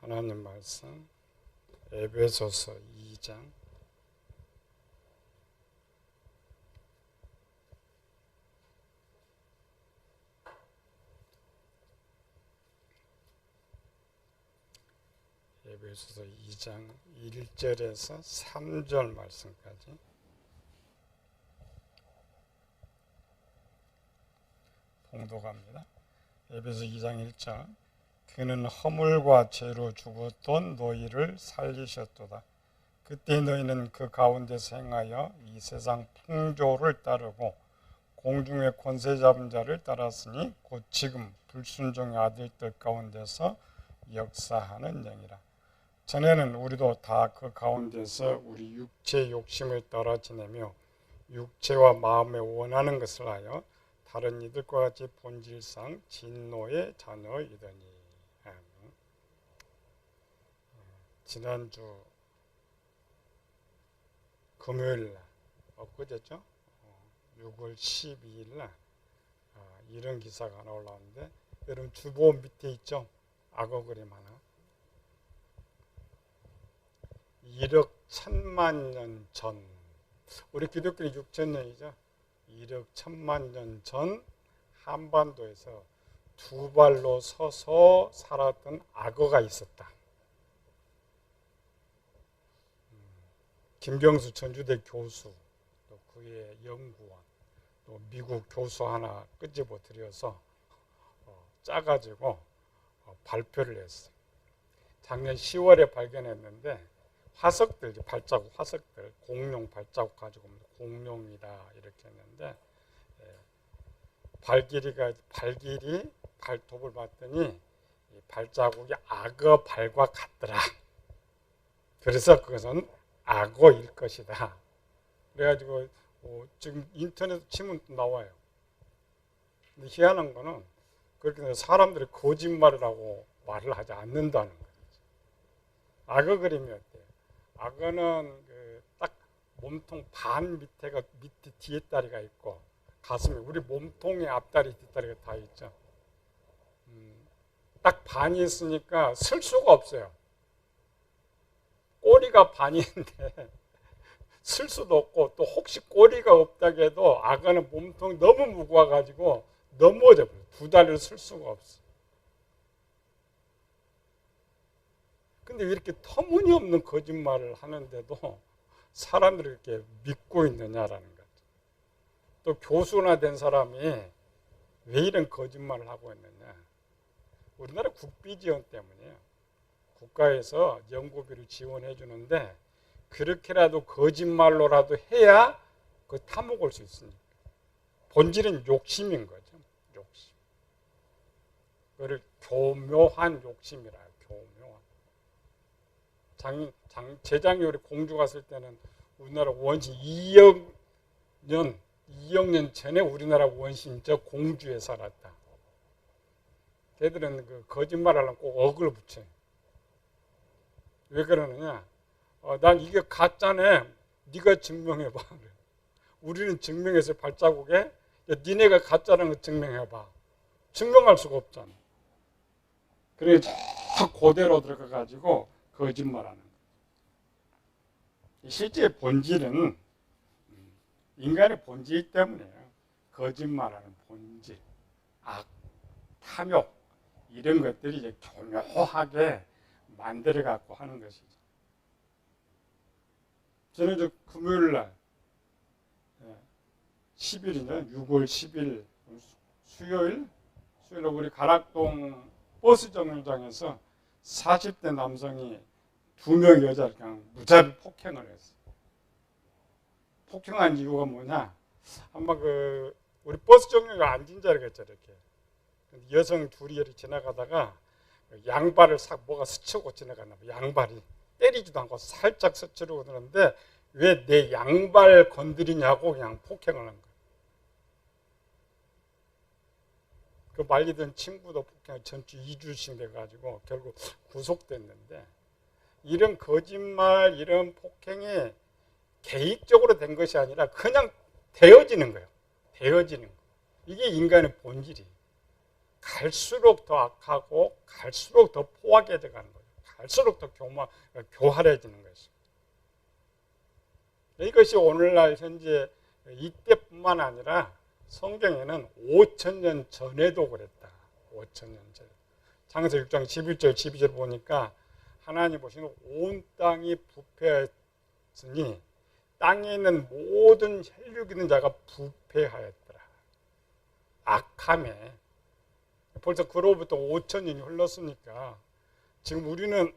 하나님 말씀 에베소서 2장 에베소서 2장 1절에서 3절 말씀까지 봉독합니다. 에베소 2장 1절 그는 허물과 죄로 죽었던 너희를 살리셨도다. 그때 너희는 그 가운데서 행하여 이 세상 풍조를 따르고 공중의 권세 잡은 자를 따랐으니 곧 지금 불순종의 아들들 가운데서 역사하는 영이라. 전에는 우리도 다 그 가운데서 우리 육체의 욕심을 따라 지내며 육체와 마음에 원하는 것을 하여 다른 이들과 같이 본질상 진노의 자녀이더니. 지난주 금요일 날, 엊그제죠? 6월 12일 날 이런 기사가 하나 올라왔는데, 여러분 주보음 밑에 있죠? 악어 그림 하나. 1억 1000만 년 전, 우리 기독교는 6000년이죠. 1억 1000만 년 전 한반도에서 두 발로 서서 살았던 악어가 있었다. 김경수 전주대 교수, 또 그의 연구원, 또 미국 교수 하나 끄집어들여서 짜가지고 발표를 했어요. 작년 10월에 발견했는데 화석들, 발자국 화석들, 공룡 발자국 가지고 공룡이다 이렇게 했는데, 발길이 발톱을 봤더니 발자국이 악어 발과 같더라. 그래서 그것은 악어일 것이다. 그래가지고 지금 인터넷 치면 나와요. 근데 희한한 거는 그렇게 사람들이 거짓말을 하고 말을 하지 않는다는 거죠. 악어 그림이 어때요? 악어는 딱 몸통 반 밑에 뒤에 다리가 있고 가슴에 우리 몸통의 앞다리 뒷다리가 다 있죠. 딱 반이 있으니까 쓸 수가 없어요. 꼬리가 반인데 쓸 수도 없고, 또 혹시 꼬리가 없다고 해도 악어는 몸통이 너무 무거워가지고 넘어져 버려요. 두 다리를 쓸 수가 없어. 근데 왜 이렇게 터무니없는 거짓말을 하는데도 사람들이 이렇게 믿고 있느냐라는 거죠. 또 교수나 된 사람이 왜 이런 거짓말을 하고 있느냐. 우리나라 국비 지원 때문이에요. 국가에서 연구비를 지원해 주는데 그렇게라도 거짓말로라도 해야 그 타먹을 수 있으니까. 본질은 욕심인 거죠. 욕심. 그걸 교묘한 욕심이라 해요. 교묘한. 재작년에 우리 공주 갔을 때는 우리나라 원신 2억 년 전에 우리나라 원신 저 공주에 살았다. 걔들은 그 거짓말 하려면 꼭 억을 붙여요. 왜 그러느냐? 난 이게 가짜네. 네가 증명해봐. 우리는 증명해서 발자국에 니네가 가짜라는 거 증명해봐. 증명할 수가 없잖아. 그래서 그대로 들어가가지고 거짓말하는 거예요. 실제 본질은 인간의 본질 때문에요. 거짓말하는 본질, 악, 탐욕 이런 것들이 이제 교묘하게 만들어 갖고 하는 것이죠. 저는 저 금요일 날 10일이냐 6월 10일 수요일 우리 가락동 버스 정류장에서 40대 남성이 2명 여자를 그냥 무자비 폭행을 했어요. 폭행한 이유가 뭐냐? 아마 우리 버스 정류장 앉은 자리가 있죠, 이렇게. 여성 둘이 이렇게 지나가다가 양발을 뭐가 스치고 지나갔나 봐. 양발이 때리지도 않고 살짝 스치고 그러는데 왜 내 양발 건드리냐고 그냥 폭행을 한 거야. 그 말리던 친구도 폭행을 전주 2주씩 돼가지고 결국 구속됐는데, 이런 거짓말, 이런 폭행이 계획적으로 된 것이 아니라 그냥 되어지는 거예요. 되어지는 거. 이게 인간의 본질이에요. 갈수록 더 악하고 갈수록 더 포악해져 가는 거예요. 갈수록 더 교활해지는 것이죠. 이것이 오늘날 현재 이때뿐만 아니라 성경에는 5,000년 전에도 그랬다. 5,000년 전. 창세기 6장 11절 12절 보니까 하나님 보시는 온 땅이 부패하였으니 땅에 있는 모든 혈육 있는 자가 부패하였더라. 악함에. 벌써 그로부터 5,000년이 흘렀으니까 지금 우리는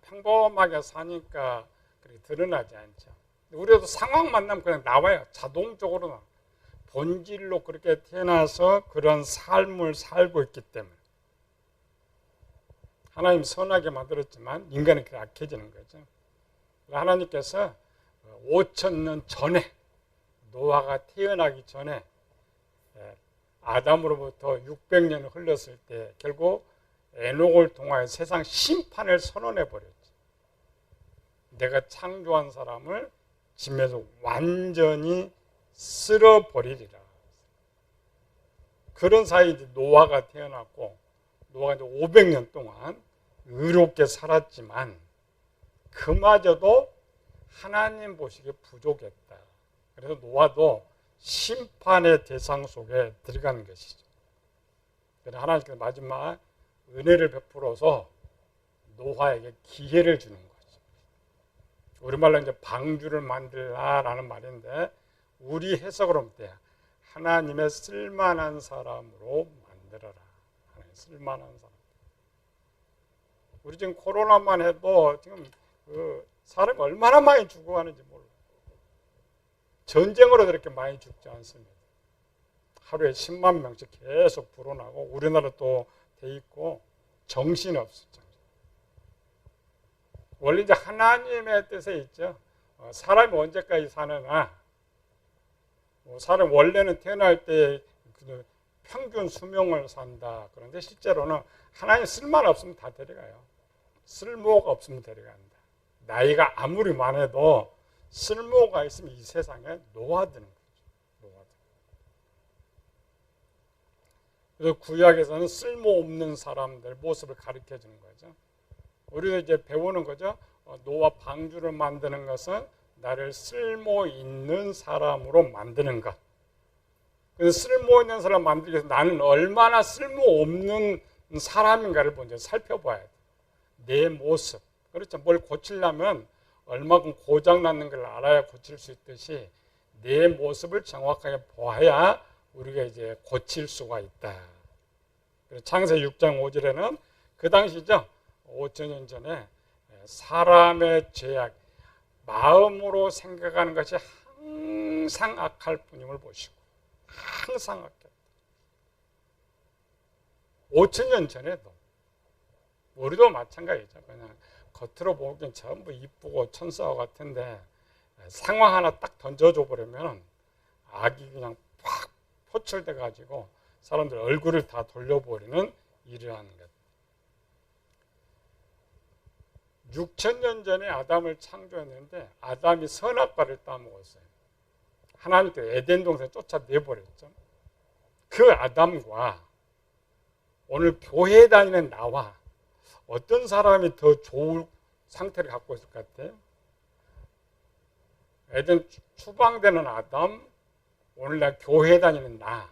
평범하게 사니까 그렇게 드러나지 않죠. 우리도 상황 만나면 그냥 나와요. 자동적으로 본질로 그렇게 태어나서 그런 삶을 살고 있기 때문에 하나님 선하게 만들었지만 인간은 그렇게 악해지는 거죠. 하나님께서 5,000년 전에 노아가 태어나기 전에 아담으로부터 600년이 흘렀을 때 결국 에녹을 통하여 세상 심판을 선언해 버렸죠. 내가 창조한 사람을 짐에서 완전히 쓸어버리리라. 그런 사이에 이제 노아가 태어났고 노아가 이제 500년 동안 의롭게 살았지만 그마저도 하나님 보시기에 부족했다. 그래서 노아도 심판의 대상 속에 들어가는 것이죠. 그래서 하나님께서 마지막 은혜를 베풀어서 노아에게 기회를 주는 거죠. 우리말로 이제 방주를 만들라라는 말인데 우리 해석으로 보면 하나님의 쓸만한 사람으로 만들어라. 하나님 쓸만한 사람. 우리 지금 코로나만 해도 지금 사람이 얼마나 많이 죽어가는지 몰라요. 전쟁으로 그렇게 많이 죽지 않습니다. 하루에 10만 명씩 계속 불어나고 우리나라 또 돼 있고 정신없었죠. 원래 이제 하나님의 뜻에 있죠. 사람이 언제까지 사느냐. 사람 원래는 태어날 때 평균 수명을 산다. 그런데 실제로는 하나님 쓸만 없으면 다 데려가요. 쓸모가 없으면 데려간다. 나이가 아무리 많아도 쓸모가 있으면 이 세상에 놓아드는 거죠. 그래서 구약에서는 쓸모없는 사람들 모습을 가르쳐 주는 거죠. 우리도 이제 배우는 거죠. 노아 방주를 만드는 것은 나를 쓸모 있는 사람으로 만드는 것. 그래서 쓸모 있는 사람 만들기 위해서 나는 얼마나 쓸모 없는 사람인가를 먼저 살펴봐야 돼. 내 모습. 그렇죠. 뭘 고치려면 얼마큼 고장났는 걸 알아야 고칠 수 있듯이 내 모습을 정확하게 보아야 우리가 이제 고칠 수가 있다. 창세기 6장 5절에는 그 당시죠. 5,000년 전에 사람의 죄악, 마음으로 생각하는 것이 항상 악할 뿐임을 보시고 항상 악했다. 5,000년 전에도 우리도 마찬가지죠. 그냥 겉으로 보기엔 전부 이쁘고 천사와 같은데 상황 하나 딱 던져줘 버리면 악이 그냥 팍 포철돼 가지고 사람들 얼굴을 다 돌려버리는 이러한 것. 6,000년 전에 아담을 창조했는데 아담이 선악과를 따먹었어요. 하나님께서 에덴 동산에 쫓아내버렸죠. 그 아담과 오늘 교회에 다니는 나와 어떤 사람이 더 좋은 상태를 갖고 있을 것 같아요? 에덴 추방되는 아담, 오늘날 교회에 다니는 나,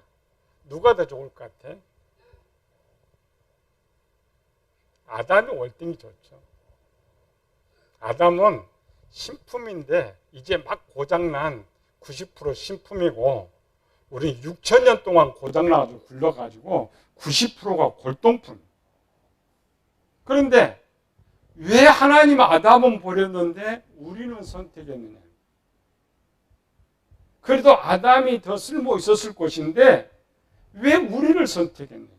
누가 더 좋을 것 같아? 아담이 월등히 좋죠. 아담은 신품인데 이제 막 고장난 90% 신품이고 우리 6,000년 동안 고장나가지고 굴러가지고 90%가 골동품. 그런데 왜 하나님 아담은 버렸는데 우리는 선택했느냐? 그래도 아담이 더 쓸모 있었을 것인데 왜 우리를 선택했느냐?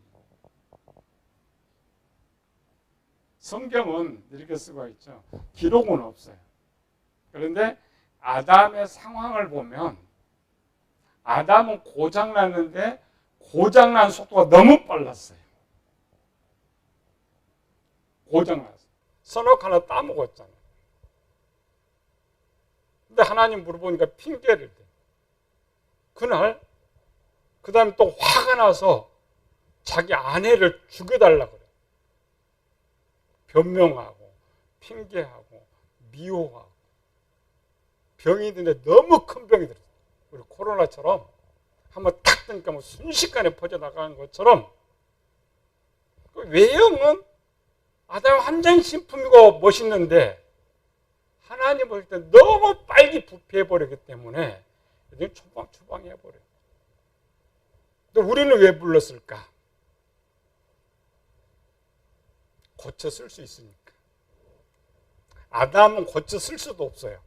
성경은 이렇게 쓰고 있죠. 기록은 없어요. 그런데 아담의 상황을 보면 아담은 고장났는데 고장난 속도가 너무 빨랐어요. 고장났어요. 선악 하나 따먹었잖아요. 근데 하나님 물어보니까 핑계를 대. 그날 그 다음에 또 화가 나서 자기 아내를 죽여달라고 그래요. 변명하고 핑계하고 미워하고 병이 드는데 너무 큰 병이 들었어요. 우리 코로나처럼 한번 탁 뜨니까 뭐 순식간에 퍼져나가는 것처럼 그 외형은 아담 한장 신품이고 멋있는데 하나님 볼 때 너무 빨리 부패해버리기 때문에 초방해버려요. 근데 우리는 왜 불렀을까? 고쳐 쓸 수 있으니까. 아담은 고쳐 쓸 수도 없어요.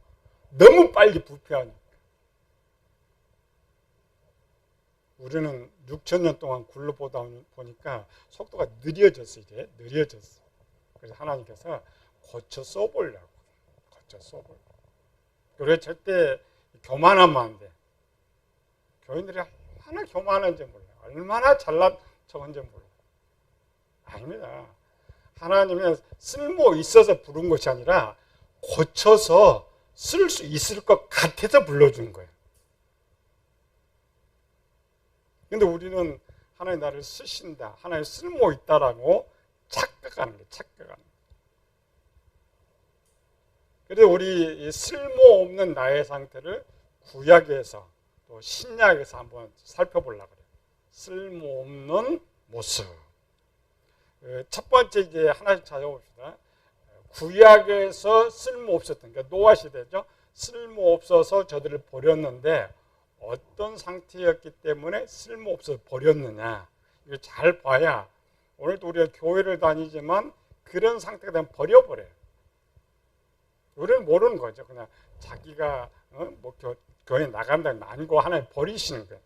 너무 빨리 부패하니까. 우리는 6,000년 동안 굴러보다 보니까 속도가 느려졌어요. 이제 느려졌어. 그래서 하나님께서 고쳐 써보려고. 고쳐 써보려고. 그래 절대 교만하면 안 돼. 교인들이 얼마나 교만한지 몰라요. 얼마나 잘난 척한지 몰라요. 아닙니다. 하나님의 쓸모 있어서 부른 것이 아니라 고쳐서 쓸 수 있을 것 같아서 불러준 거예요. 근데 우리는 하나님 나를 쓰신다, 하나님 쓸모 있다라고 착각하는 거예요. 착각하는 거예요. 그래서 우리 이 쓸모 없는 나의 상태를 구약에서 또 신약에서 한번 살펴보려고 그래요. 쓸모 없는 모습. 첫 번째 이제 하나씩 찾아봅시다. 구약에서 쓸모 없었던, 그러니까 노아 시대죠. 쓸모 없어서 저들을 버렸는데 어떤 상태였기 때문에 쓸모 없어서 버렸느냐. 이거 잘 봐야 오늘도 우리가 교회를 다니지만 그런 상태가 되면 버려버려요. 우리는 모르는 거죠. 그냥 자기가 뭐 교회 나간다는 아니고 하나님 버리시는 거예요.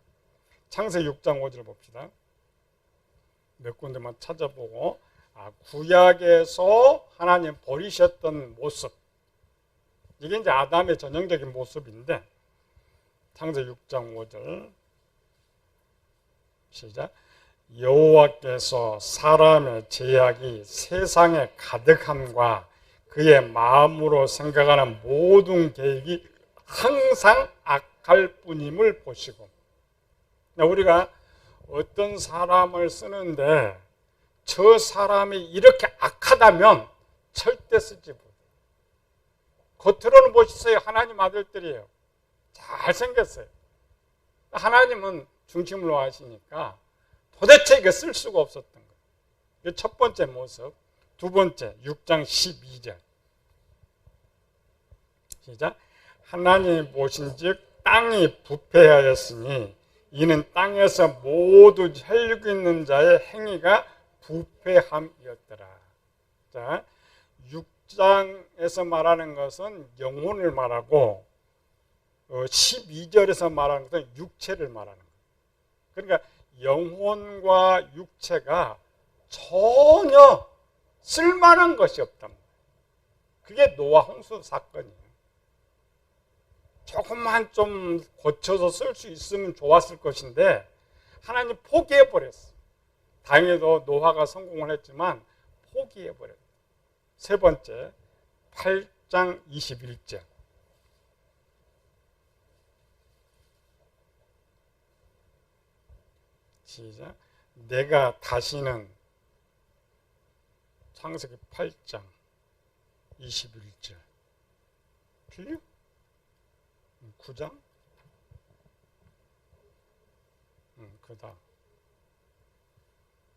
창세기 6장 5절 봅시다. 몇 군데만 찾아보고 구약에서 하나님 버리셨던 모습, 이게 이제 아담의 전형적인 모습인데 창세기 6장 5절 시작. 여호와께서 사람의 죄악이 세상에 가득함과 그의 마음으로 생각하는 모든 계획이 항상 악할 뿐임을 보시고, 우리가 어떤 사람을 쓰는데 저 사람이 이렇게 악하다면 절대 쓰지 못해요. 겉으로는 보시세요. 하나님 아들들이에요. 잘생겼어요. 하나님은 중심으로 하시니까 도대체 이거 쓸 수가 없었던 거예요. 이게 첫 번째 모습. 두 번째 6장 12절 시작. 하나님이 보신즉 땅이 부패하였으니 이는 땅에서 모두 혈육 있는 자의 행위가 부패함이었더라. 자, 6장에서 말하는 것은 영혼을 말하고 12절에서 말하는 것은 육체를 말하는 거예요. 그러니까 영혼과 육체가 전혀 쓸만한 것이 없단 말이에요. 그게 노아 홍수 사건이에요. 조금만 좀 고쳐서 쓸 수 있으면 좋았을 것인데 하나님 포기해버렸어요. 다행히도 노아가 성공을 했지만 포기해버렸어요. 세 번째 8장 21절 시작. 내가 다시는 창세기 8장 21절 틀려? 9장? 그다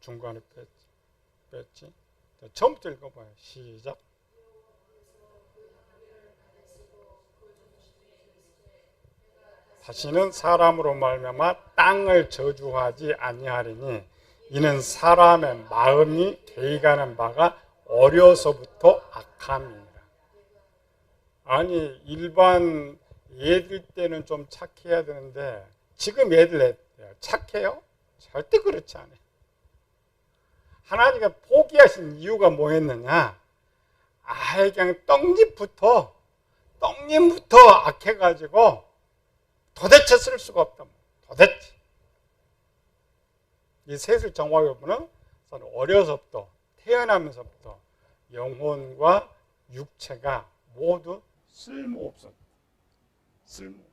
중간에 뺐지? 처음부터 읽어봐요. 시작. 다시는 사람으로 말미암아 땅을 저주하지 아니하리니 이는 사람의 마음이 되어가는 바가 어려서부터 악함이니라. 아니 일반 애들 때는 좀 착해야 되는데 지금 애들 착해요? 절대 그렇지 않아요. 하나님이 포기하신 이유가 뭐였느냐? 그냥 떡잎부터 악해가지고 도대체 쓸 수가 없다. 도대체. 이 셋을 정확히 보면 어려서부터 태어나면서부터 영혼과 육체가 모두 쓸모없었다. 쓸모없어.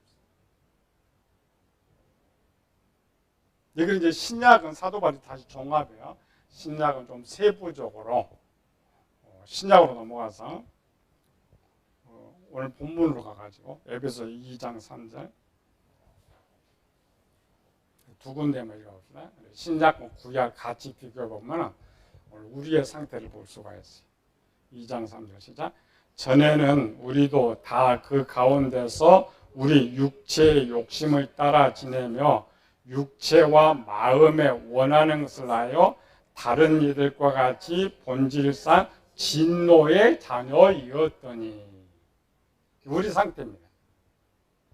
이걸 이제 신약은 사도 바울이 다시 종합해요. 신약은 좀 세부적으로 신약으로 넘어가서 오늘 본문으로 가가지고 에베소 2장 3절 두 군데만 읽어봅시다. 신약과 구약 같이 비교해 보면 오늘 우리의 상태를 볼 수가 있어요. 2장 3절 시작. 전에는 우리도 다 그 가운데서 우리 육체의 욕심을 따라 지내며 육체와 마음에 원하는 것을 하여 다른 이들과 같이 본질상 진노의 자녀이었더니 우리 상태입니다.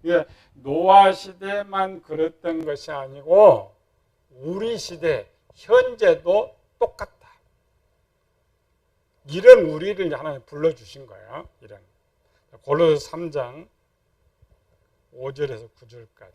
이게 노아 시대만 그랬던 것이 아니고 우리 시대 현재도 똑같다. 이런 우리를 하나님 불러주신 거예요. 이런 골로새 3장 5절에서 9절까지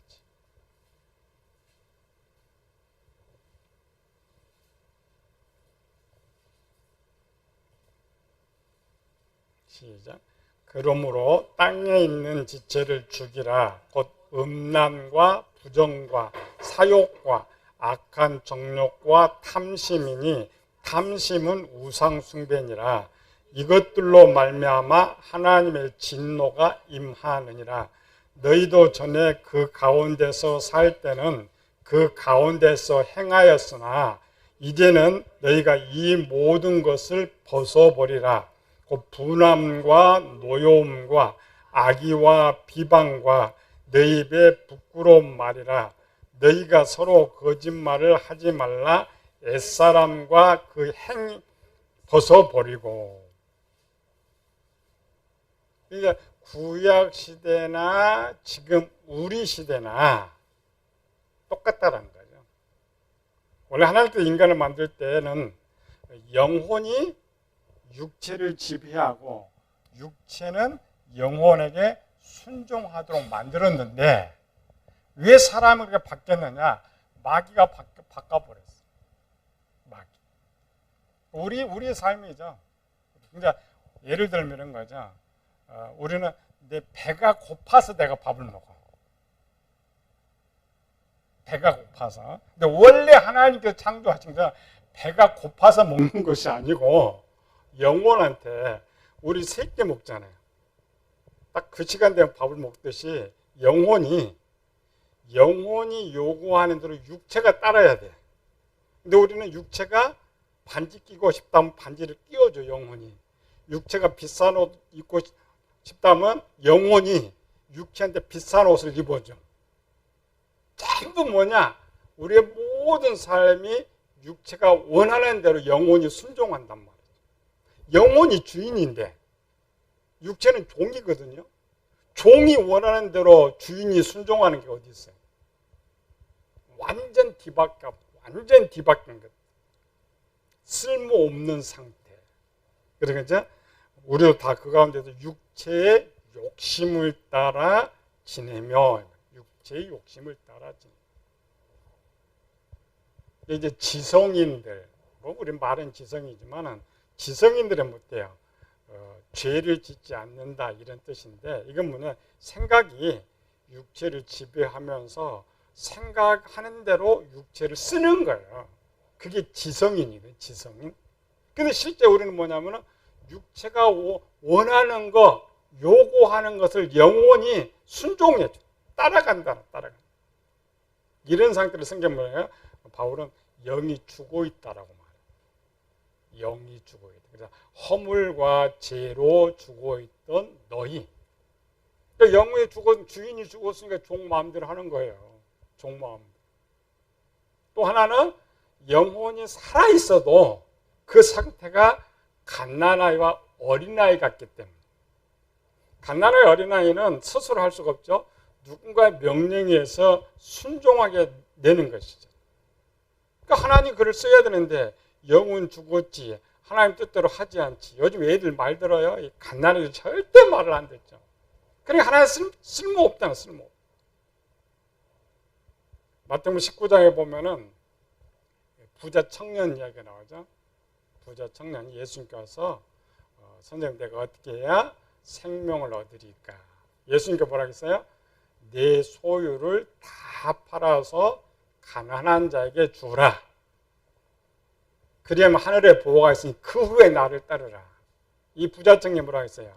시작. 그러므로 땅에 있는 지체를 죽이라. 곧 음란과 부정과 사욕과 악한 정욕과 탐심이니 탐심은 우상 숭배니라. 이것들로 말미암아 하나님의 진노가 임하느니라. 너희도 전에 그 가운데서 살 때는 그 가운데서 행하였으나 이제는 너희가 이 모든 것을 벗어버리라. 곧 분함과 노여움과 악의와 비방과 너희 입에 부끄러운 말이라. 너희가 서로 거짓말을 하지 말라. 옛사람과 그 행 벗어버리고. 그러니까 구약 시대나 지금 우리 시대나 똑같다는 거죠. 원래 하나님께서 인간을 만들 때는 영혼이 육체를 지배하고 육체는 영혼에게 순종하도록 만들었는데 왜 사람이 그렇게 바뀌었느냐? 마귀가 바꿔버렸어요. 마귀. 우리의 삶이죠. 그러니까 예를 들면 이런 거죠. 우리는 내 배가 고파서 내가 밥을 먹어. 배가 고파서. 근데 원래 하나님께서 창조하신 건 배가 고파서 먹는 것이 아니고 영혼한테 우리 새끼 먹잖아요. 딱 그 시간 되면 밥을 먹듯이 영혼이 요구하는 대로 육체가 따라야 돼. 근데 우리는 육체가 반지 끼고 싶다면 반지를 끼워줘. 영혼이. 육체가 비싼 옷 입고 싶다면 영혼이 육체한테 비싼 옷을 입어줘. 전부 뭐냐? 우리의 모든 삶이 육체가 원하는 대로 영혼이 순종한단 말이에요. 영혼이 주인인데 육체는 종이거든요. 종이 원하는 대로 주인이 순종하는 게 어디 있어요? 완전 뒤바뀐 것. 쓸모없는 상태. 그러니까 우리도 다 그 가운데서 육체의 욕심을 따라 지내며 육체의 욕심을 따라 지내며 이제 지성인들, 우리 말은 지성이지만은 지성인들은 못돼요. 죄를 짓지 않는다 이런 뜻인데 이건 뭐냐? 생각이 육체를 지배하면서 생각하는 대로 육체를 쓰는 거예요. 그게 지성인이거든요. 지성인. 근데 실제 우리는 뭐냐면은 육체가 원하는 거, 요구하는 것을 영혼이 순종해줘. 따라간다. 이런 상태를 성경 뭐예요? 바울은 영이 죽어 있다라고 말해요. 영이 죽어 있다. 그래서 허물과 죄로 죽어 있던 너희. 그러니까 영이 주인이 죽었으니까 종 마음대로 하는 거예요. 종 마음. 또 하나는 영혼이 살아 있어도 그 상태가 갓난아이와 어린아이 같기 때문에. 갓난아이 어린아이는 스스로 할 수가 없죠. 누군가의 명령에 의해서 순종하게 되는 것이죠. 그러니까 하나님 글을 써야 되는데 영은 죽었지 하나님 뜻대로 하지 않지. 요즘 애들 말 들어요. 이 갓난아이들 절대 말을 안 듣죠. 그러니까 하나님 쓸모없잖아. 쓸모없. 마태복음 19장에 보면은 부자 청년 이야기가 나오죠. 부자 청년이 예수님께 와서 선생님 내가 어떻게 해야 생명을 얻으리까? 예수님께 뭐라고 했어요? 내 소유를 다 팔아서 가난한 자에게 주라. 그리하면 하늘에 보호가 있으니 그 후에 나를 따르라. 이 부자 청년이 뭐라고 했어요?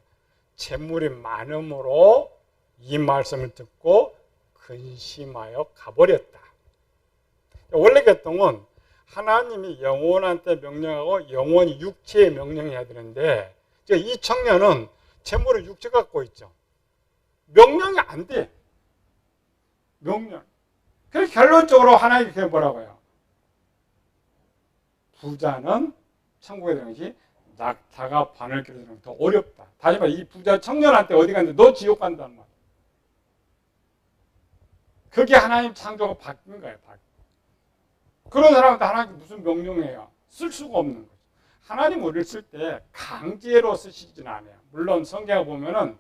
재물이 많음으로 이 말씀을 듣고 근심하여 가버렸다. 원래 계통은 하나님이 영혼한테 명령하고 영혼이 육체에 명령해야 되는데 이 청년은 재물을 육체 갖고 있죠. 명령이 안 돼. 명령. 그래서 결론적으로 하나님께서 뭐라고요? 부자는 천국에 들어가는 것이 낙타가 바늘 길에 들어가는 더 어렵다. 다시 말해 이 부자 청년한테 어디 갔는데 너 지옥 간다는 말. 그게 하나님 창조가 바뀐 거예요. 그런 사람한테 하나님 무슨 명령해요? 쓸 수가 없는 거죠. 하나님 우리를 쓸 때 강제로 쓰시진 않아요. 물론 성경에 보면은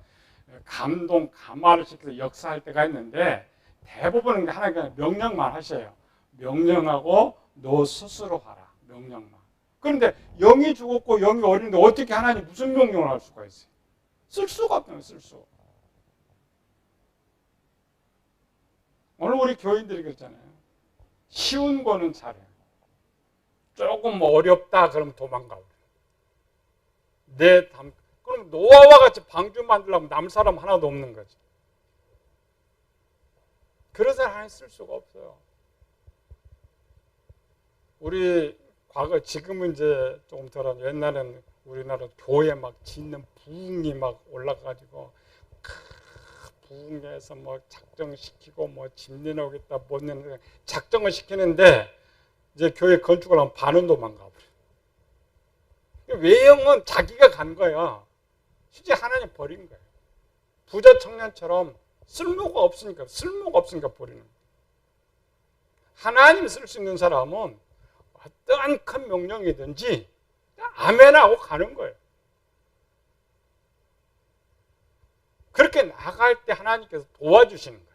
감동, 감화를 시켜서 역사할 때가 있는데 대부분은 하나님께서 명령만 하셔요. 명령하고 너 스스로 하라. 명령만. 그런데 영이 죽었고 영이 어린데 어떻게 하나님 무슨 명령을 할 수가 있어요? 쓸 수가 없어요. 쓸 수. 오늘 우리 교인들이 그랬잖아요. 쉬운 거는 잘해요. 조금 뭐 어렵다 그러면 도망가. 그럼 노아와 같이 방주 만들려면 남 사람 하나도 없는 거지. 그래서 하나님 쓸 수가 없어요. 우리 과거 지금은 이제 조금 덜한 옛날에는 우리나라 교회 막 짓는 부흥이 막 올라가지고 부흥에서 뭐 작정시키고 뭐 집 내놓겠다 못 내놓겠다 작정을 시키는데 이제 교회 건축을 하면 반은 도망가 버려. 외형은 자기가 간 거야. 실제 하나님 버린 거예요. 부자 청년처럼 쓸모가 없으니까 버리는 거예요. 하나님 쓸 수 있는 사람은 어떠한 큰 명령이든지 아멘 하고 가는 거예요. 그렇게 나갈 때 하나님께서 도와주시는 거죠.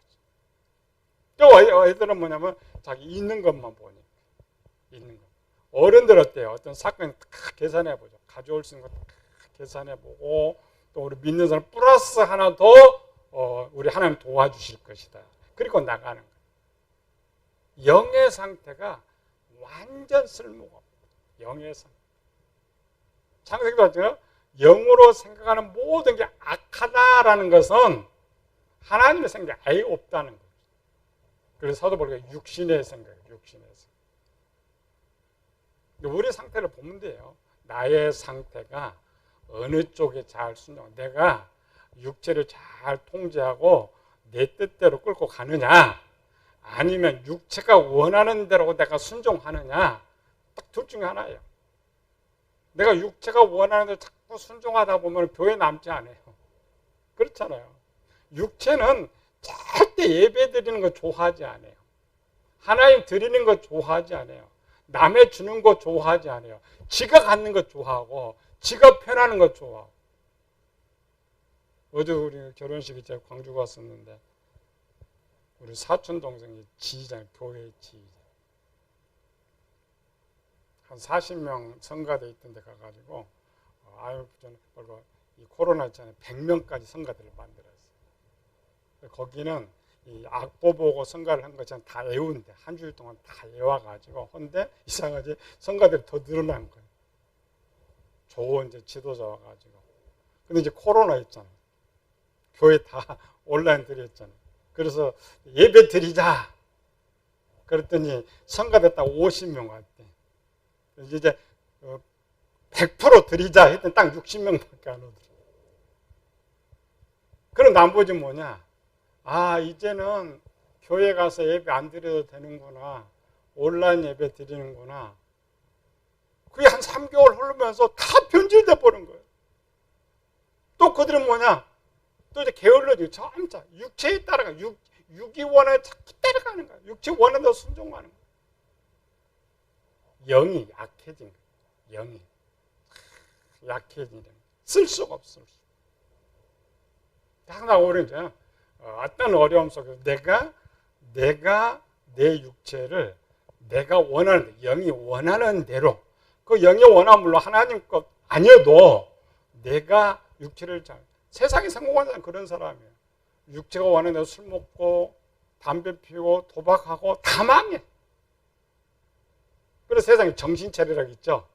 또 애들은 뭐냐면 자기 있는 것만 보니까. 있는 것. 어른들 어때요? 어떤 사건 계산해 보죠. 가져올 수 있는 거 계산해 보고 또 우리 믿는 사람 플러스 하나 더 우리 하나님 도와주실 것이다. 그리고 나가는 거예요. 영의 상태가 완전 쓸모가 없어요. 영의 상태. 창세기도 봤잖아요. 영으로 생각하는 모든 게 악하다라는 것은 하나님의 생각이 아예 없다는 거죠. 그래서 사도 바울가 육신의 생각이에요. 육신의 생각. 우리 상태를 보면 돼요. 나의 상태가 어느 쪽에 잘 순종, 내가 육체를 잘 통제하고 내 뜻대로 끌고 가느냐, 아니면 육체가 원하는 대로 내가 순종하느냐, 딱 둘 중에 하나예요. 내가 육체가 원하는 대로 자꾸 순종하다 보면 교회 남지 않아요. 그렇잖아요. 육체는 절대 예배 드리는 거 좋아하지 않아요. 하나님 드리는 거 좋아하지 않아요. 남의 주는 거 좋아하지 않아요. 지가 갖는 거 좋아하고 지가 편하는 거 좋아하고. 어제 우리 결혼식에 제가 광주 갔었는데 우리 사촌 동생이 지휘장, 교회 지휘장. 한 40명 성가대 있던 데 가가지고 저는 이 코로나 있잖아요. 100명까지 성가대를 만들었어요. 거기는 이 악보 보고 성가를 한 것처럼 다 외운데 한 주일 동안 다 외워가지고 근데 이상하지 성가대를 더 늘어난 거예요. 좋은 이제 지도자 와가지고. 근데 이제 코로나 있잖아요. 교회 다 온라인 드렸잖아요. 그래서 예배 드리자. 그랬더니 성가대 딱 50명 왔대. 이제 100% 드리자 했더니 딱 60명밖에 안 오더라고요. 그럼 나머지 뭐냐? 아, 이제는 교회 가서 예배 안 드려도 되는구나. 온라인 예배 드리는구나. 그게 한 3개월 흐르면서 다 변질돼 버린 거예요. 또 그들은 뭐냐? 또 이제 게을러지고 점차 육체에 따라가 육이 원하는 자꾸 따라가는 거야. 육체 원하는 대로 순종하는 거야. 영이 약해진 거야. 영이 약해지는 거야. 쓸 수가 없어. 항상 오래죠. 어떤 어려움 속에서 내가 내 육체를 내가 원하는 영이 원하는 대로 그 영이 원하는 물론 하나님 것 아니어도 내가 육체를 잘 세상에 성공하는 사람은 그런 사람이에요. 육체가 원하는 대로 술 먹고 담배 피우고 도박하고 다 망해. 그래서 세상에 정신 차리라고 있죠.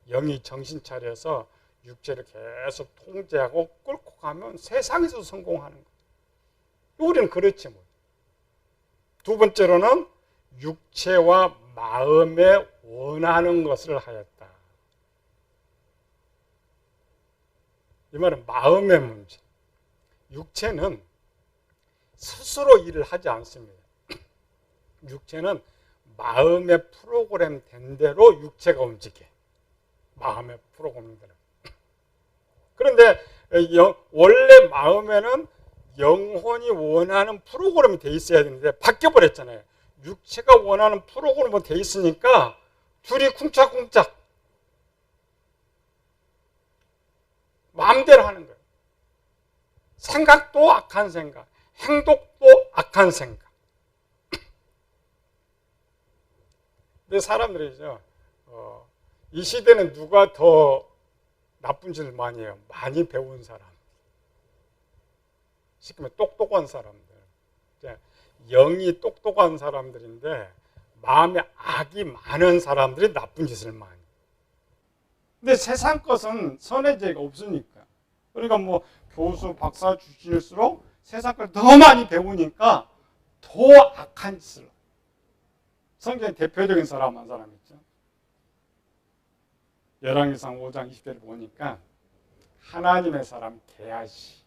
영이 정신 차려서 육체를 계속 통제하고 끌고 가면 세상에서 성공하는 거예요. 우리는 그렇지 뭐. 두 번째로는 육체와 마음에 원하는 것을 하였다. 이 말은 마음의 문제. 육체는 스스로 일을 하지 않습니다. 육체는 마음의 프로그램 된 대로 육체가 움직여. 마음의 프로그램대로. 그런데 원래 마음에는 영혼이 원하는 프로그램이 돼 있어야 되는데 바뀌어버렸잖아요. 육체가 원하는 프로그램이 돼 있으니까 둘이 쿵짝쿵짝 마음대로 하는 거예요. 생각도 악한 생각, 행동도 악한 생각. 근데 사람들이죠. 이 시대는 누가 더 나쁜 짓을 많이 해요? 많이 배운 사람. 쉽게 말해 똑똑한 사람들. 영이 똑똑한 사람들인데 마음에 악이 많은 사람들이 나쁜 짓을 많이 해요. 근데 세상 것은 선의 죄가 없으니까. 그러니까 뭐 교수, 박사 출신일수록 세상 걸 더 많이 배우니까 더 악한 짓을. 성경의 대표적인 사람 한 사람 있죠. 열왕기상 5장 20절을 보니까 하나님의 사람 게하시.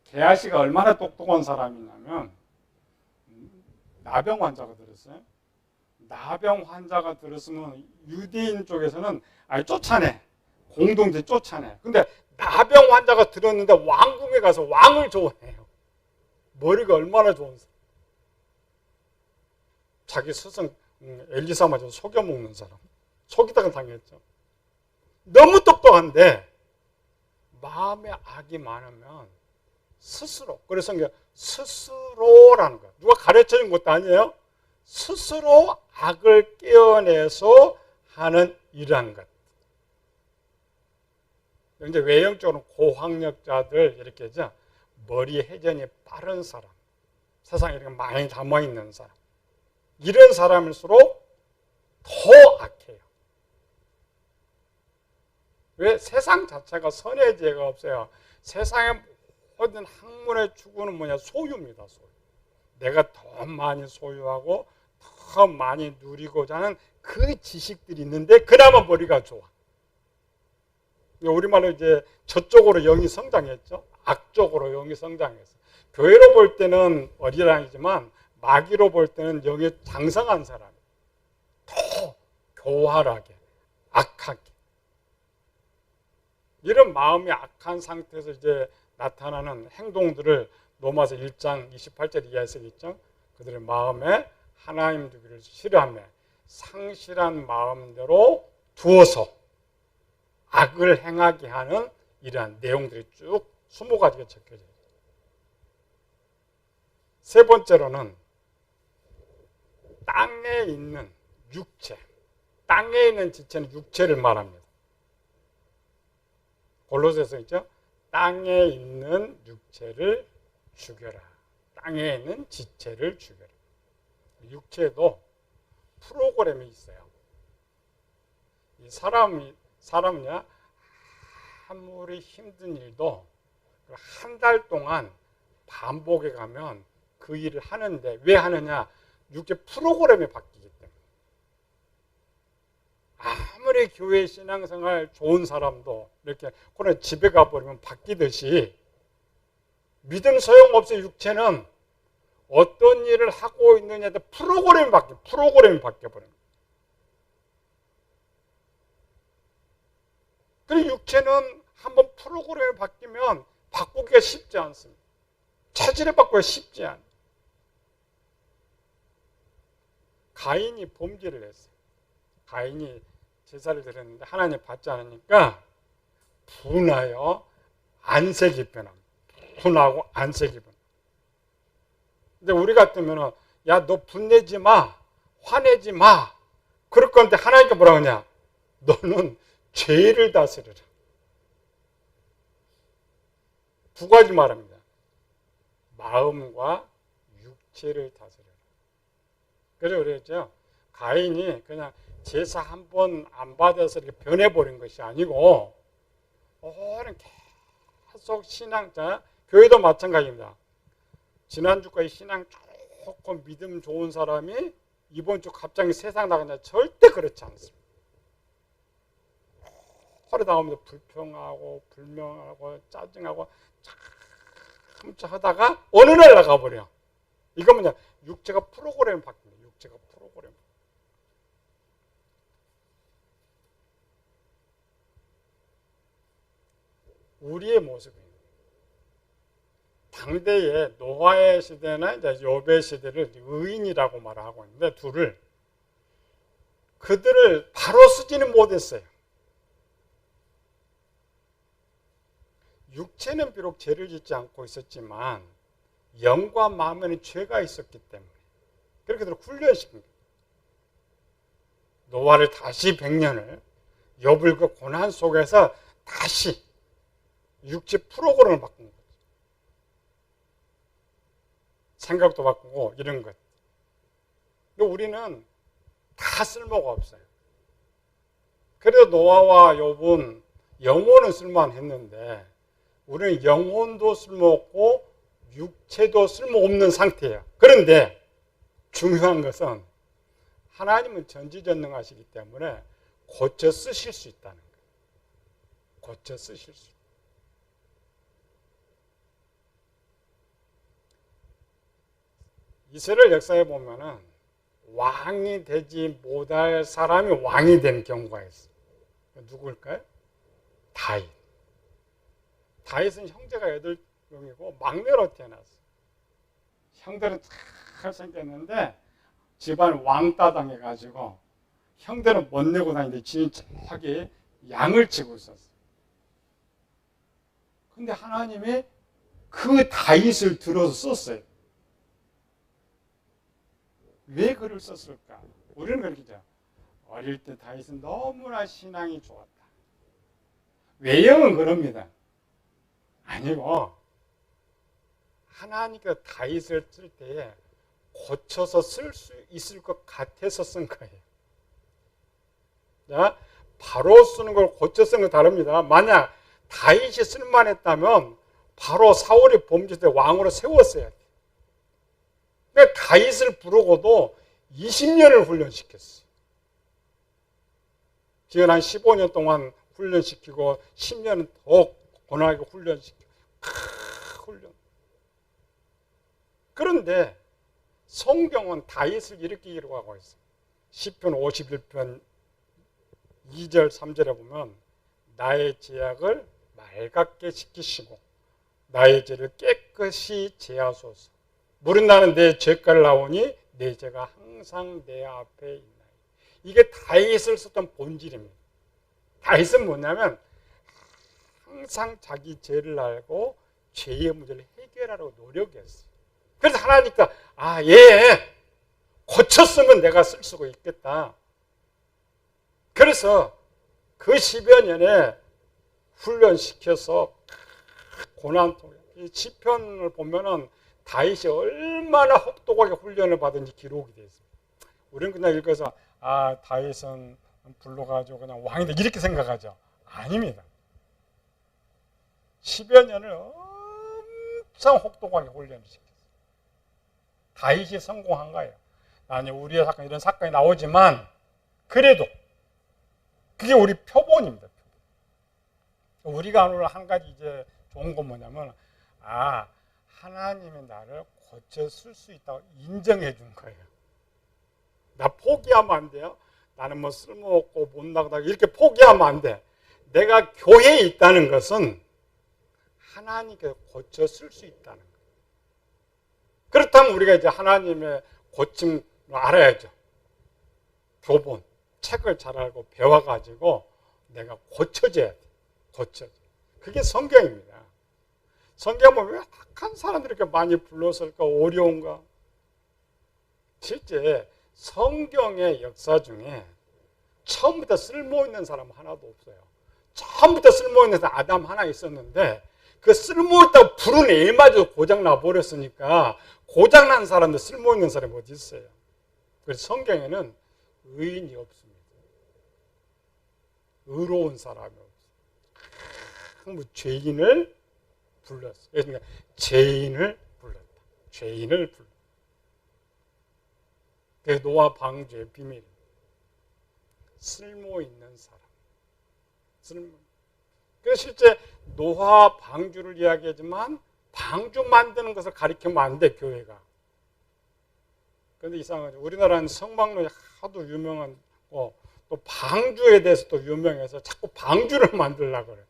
게하시가 얼마나 똑똑한 사람이냐면 나병 환자가 들었어요. 나병 환자가 들었으면 유대인 쪽에서는 아예 쫓아내. 공동체 쫓아내. 근데 나병 환자가 들었는데 왕궁에 가서 왕을 좋아해요. 머리가 얼마나 좋은 사람. 자기 스승 엘리사마저 속여먹는 사람. 속이다가 당했죠. 너무 똑똑한데 마음에 악이 많으면 스스로, 그래서 스스로라는 거야. 누가 가르쳐준 것도 아니에요. 스스로 악을 깨어내서 하는 일한 것. 이제 외형적으로 고학력자들 이렇게 죠. 머리 회전이 빠른 사람, 세상에 이렇게 많이 담아 있는 사람, 이런 사람일수록 더 악해요. 왜? 세상 자체가 선의 죄가 없어요. 세상의 모든 학문의 추구는 뭐냐? 소유입니다. 소유. 내가 더 많이 소유하고 더 많이 누리고자 하는 그 지식들이 있는데 그나마 머리가 좋아. 우리말로 이제 저쪽으로 영이 성장했죠. 악쪽으로 영이 성장했어. 교회로 볼 때는 어린아이지만 마귀로 볼 때는 영이 장성한 사람. 더 교활하게, 악하게. 이런 마음이 악한 상태에서 이제 나타나는 행동들을 로마서 1장 28절 이하에서 있죠. 그들의 마음에 하나님 두기를 싫어하며 상실한 마음대로 두어서 악을 행하게 하는 이러한 내용들이 쭉 20가지가 적혀져 있어요. 세 번째로는 땅에 있는 육체. 땅에 있는 지체는 육체를 말합니다. 골로새서 있죠. 땅에 있는 육체를 죽여라. 땅에 있는 지체를 죽여라. 육체도 프로그램이 있어요. 이 사람은요, 아무리 힘든 일도 한 달 동안 반복해 가면 그 일을 하는데 왜 하느냐? 육체 프로그램이 바뀌기 때문에. 아무리 교회 신앙생활 좋은 사람도 이렇게 그냥 집에 가버리면 바뀌듯이 믿음 소용없어. 육체는 어떤 일을 하고 있느냐에 따라 프로그램이 바뀌어버려요. 그리고 육체는 한번 프로그램이 바뀌면 바꾸기가 쉽지 않습니다. 체질을 바꾸기가 쉽지 않아요. 가인이 범죄를 했어요. 가인이 제사를 드렸는데 하나님 받지 않으니까 분하여 안색이 변합니다. 분하고 안색이 변합니다. 근데 우리 같으면 야, 너 분내지 마. 화내지 마. 그럴 건데 하나님께 뭐라고 하냐? 너는 죄를 다스려라. 두 가지 말합니다. 마음과 육체를 다스려라. 그래서 그랬죠. 가인이 그냥 제사 한 번 안 받아서 이렇게 변해버린 것이 아니고 오랜 계속 신앙, 자, 교회도 마찬가지입니다. 지난주까지 신앙 조금 믿음 좋은 사람이 이번 주 갑자기 세상 나가냐? 절대 그렇지 않습니다. 하루 나오면서 불평하고 불명하고 짜증하고 참 하다가 어느 날 나가버려. 이거 뭐냐? 육체가 프로그램 바뀝니다. 육체가 프로그램. 우리의 모습이에요. 당대의 노아의 시대나 이제 욥의 시대를 의인이라고 말하고 있는데 그들을 바로 쓰지는 못했어요. 육체는 비록 죄를 짓지 않고 있었지만 영과 마음에는 죄가 있었기 때문에 그렇게 훈련시킨 거예요. 노아를 다시 100년을 욥을 그 고난 속에서 다시 육체 프로그램을 바꾼 거죠. 생각도 바꾸고 이런 것. 근데 우리는 다 쓸모가 없어요. 그래도 노아와 욥은 영혼은 쓸만했는데 우리는 영혼도 쓸모없고 육체도 쓸모없는 상태예요. 그런데 중요한 것은 하나님은 전지전능하시기 때문에 고쳐 쓰실 수 있다는 거예요. 고쳐 쓰실 수 있다. 이스라엘 역사에 보면은 왕이 되지 못할 사람이 왕이 된 경우가 있어요. 누구일까요? 다윗. 다윗은 형제가 8명이고 막내로 태어났어요. 형들은 잘 생겼는데 집안 왕따 당해가지고 형들은 못 내고 다니는데 지는 저기 양을 치고 있었어요. 근데 하나님이 그 다윗을 들어서 썼어요. 왜 글을 썼을까? 우리는 그렇게 죠. 어릴 때 다윗은 너무나 신앙이 좋았다. 외형은 그럽니다. 아니고 하나님께서 다윗을 쓸 때에 고쳐서 쓸 수 있을 것 같아서 쓴 거예요. 자, 바로 쓰는 걸 고쳐 쓰는 건 다릅니다. 만약 다윗이 쓸만했다면 바로 사울이 범죄 때 왕으로 세웠어야 돼. 근데 다윗을 부르고도 20년을 훈련시켰어요. 지금 한 15년 동안 훈련시키고 10년은 더 고난하게 훈련시키고 훈련. 그런데 성경은 다윗을 이렇게 기록하고 있어요. 시편 51편 2절 3절에 보면 나의 죄악을 맑게 씻기시고 나의 죄를 깨끗이 제하소서. 물은 나는 내 죄가를 나오니 내 죄가 항상 내 앞에 있나이. 이게 다윗을 썼던 본질입니다. 다윗은 뭐냐면 항상 자기 죄를 알고 죄의 문제를 해결하려고 노력했어요. 그래서 하나니까 얘 고쳐 쓰면 내가 쓸 수가 있겠다. 그래서 그 10여 년에 훈련시켜서 고난 통해 이 시편을 보면은 다윗이 얼마나 혹독하게 훈련을 받은지 기록이 되어 있습니다. 우리는 그냥 읽어서 다윗은 불러가지고 그냥 왕이 돼 이렇게 생각하죠. 아닙니다. 10여 년을 엄청 혹독하게 훈련을 시켰어요. 다윗이 성공한 거예요. 아니 우리의 사건 이런 사건이 나오지만 그래도 그게 우리 표본입니다. 우리가 오늘 한 가지 이제 좋은 건 뭐냐면 하나님이 나를 고쳐 쓸 수 있다고 인정해 준 거예요. 나 포기하면 안 돼요. 나는 뭐 쓸모없고 못나가다 이렇게 포기하면 안 돼. 내가 교회에 있다는 것은 하나님께 고쳐 쓸 수 있다는 거예요. 그렇다면 우리가 이제 하나님의 고침을 알아야죠. 교본, 책을 잘 알고 배워가지고 내가 고쳐져야 돼. 고쳐져. 그게 성경입니다. 성경 보면 왜 악한 사람들이 이렇게 많이 불렀을까? 어려운가? 실제 성경의 역사 중에 처음부터 쓸모있는 사람 하나도 없어요. 처음부터 쓸모있는 사람 아담 하나 있었는데 그 쓸모있다고 부른 애마저 고장나 버렸으니까 고장난 사람도 쓸모있는 사람이 어디 있어요? 그래서 성경에는 의인이 없습니다. 의로운 사람이 없어요. 전부 죄인을 불렀어. 그러니까 죄인을 불렀다. 죄인을 불렀다. 그게 노아 방주의 비밀입니다. 쓸모 있는 사람. 그래서 실제 노아 방주를 이야기하지만 방주 만드는 것을 가리키면 안 돼, 교회가. 그런데 이상하죠. 우리나라는 성막론이 하도 유명한 또 방주에 대해서 또 유명해서 자꾸 방주를 만들려고 그래요.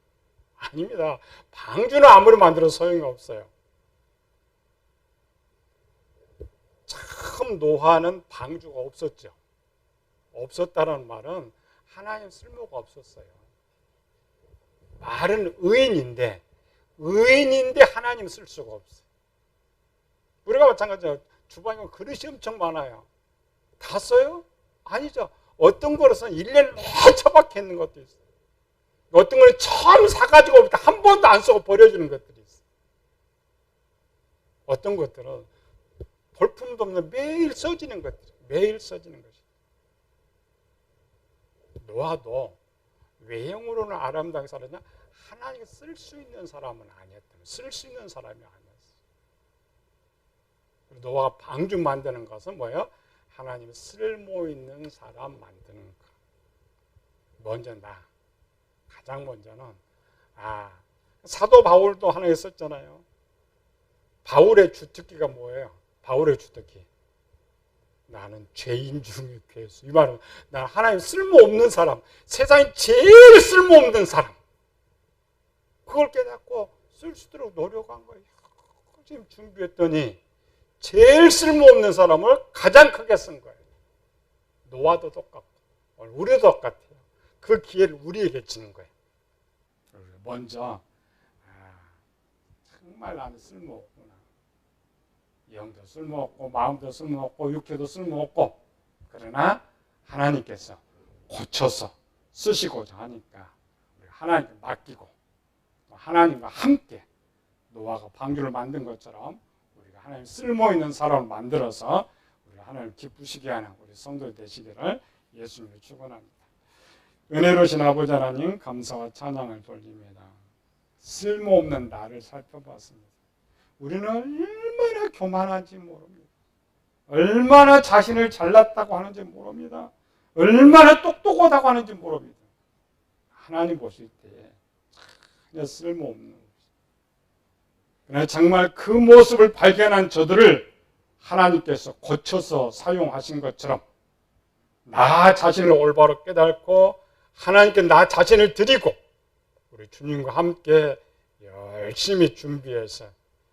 아닙니다. 방주는 아무리 만들어도 소용이 없어요. 참 노아는 방주가 없었죠. 없었다는 말은 하나님 쓸모가 없었어요. 말은 의인인데 하나님 쓸 수가 없어요. 우리가 마찬가지예요. 주방에 그릇이 엄청 많아요. 다 써요? 아니죠. 어떤 그릇은 1년 내내 처박혀 있는 것도 있어요. 어떤 거는 처음 사가지고 한 번도 안 쓰고 버려주는 것들이 있어요. 어떤 것들은 볼품도 없는 매일 써지는 것들, 매일 써지는 것이. 노아도 외형으로는 아름다게 살았냐? 하나님께 쓸 수 있는 사람은 아니었다. 쓸 수 있는 사람이 아니었어요. 노아가 방주 만드는 것은 뭐예요? 하나님 쓸모 있는 사람 만드는 것. 먼저 가장 먼저는 사도 바울도 하나 있었잖아요. 바울의 주특기가 뭐예요? 바울의 주특기. 나는 죄인 중에 괴수. 이 말은 나는 하나님 쓸모없는 사람, 세상에 제일 쓸모없는 사람. 그걸 깨닫고 쓸 수 있도록 노력한 거예요. 지금 준비했더니 제일 쓸모없는 사람을 가장 크게 쓴 거예요. 노아도 똑같고 우리도 똑같아요. 그 기회를 우리에게 주는 거예요. 먼저 정말 나는 쓸모없구나. 영도 쓸모없고 마음도 쓸모없고 육체도 쓸모없고 그러나 하나님께서 고쳐서 쓰시고자 하니까 우리 하나님께 맡기고 하나님과 함께 노아가 방주를 만든 것처럼 우리가 하나님 쓸모있는 사람을 만들어서 우리가 하나님을 기쁘시게 하는 우리 성도 되시기를 예수님을 축원합니다. 은혜로우신 아버지 하나님 감사와 찬양을 돌립니다. 쓸모없는 나를 살펴봤습니다. 우리는 얼마나 교만한지 모릅니다. 얼마나 자신을 잘났다고 하는지 모릅니다. 얼마나 똑똑하다고 하는지 모릅니다. 하나님 보실 때 전혀 쓸모없는 것입니다. 그러나 정말 그 모습을 발견한 저들을 하나님께서 고쳐서 사용하신 것처럼 나 자신을 올바로 깨닫고 하나님께 나 자신을 드리고 우리 주님과 함께 열심히 준비해서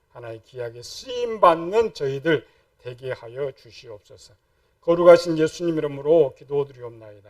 하나님의 귀하게 쓰임받는 저희들 되게 하여 주시옵소서. 거룩하신 예수님 이름으로 기도드리옵나이다.